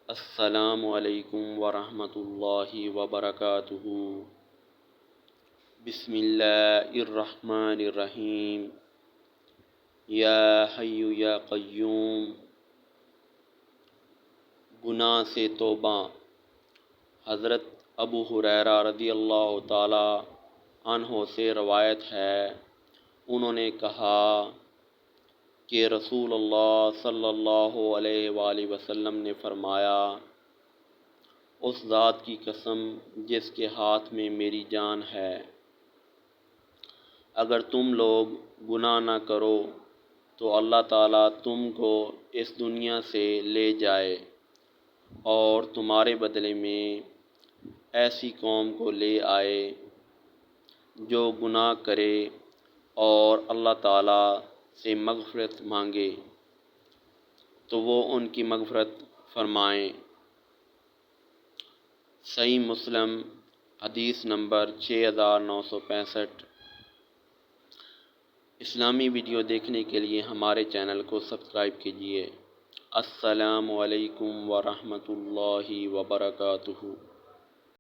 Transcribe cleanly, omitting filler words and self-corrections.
السلام علیکم ورحمۃ اللہ وبرکاتہ۔ بسم اللہ الرحمن الرحیم۔ یا حی یا قیوم۔ گناہ سے توبہ۔ حضرت ابو ہریرہ رضی اللہ تعالی عنہ سے روایت ہے، انہوں نے کہا کہ رسول اللہ صلی اللہ علیہ وآلہ وسلم نے فرمایا، اس ذات کی قسم جس کے ہاتھ میں میری جان ہے، اگر تم لوگ گناہ نہ کرو تو اللہ تعالیٰ تم کو اس دنیا سے لے جائے اور تمہارے بدلے میں ایسی قوم کو لے آئے جو گناہ کرے اور اللہ تعالیٰ سے مغفرت مانگے تو وہ ان کی مغفرت فرمائیں۔ صحیح مسلم حدیث نمبر 6965۔ اسلامی ویڈیو دیکھنے کے لیے ہمارے چینل کو سبسکرائب کیجیے۔ السلام علیکم ورحمۃ اللہ وبرکاتہ۔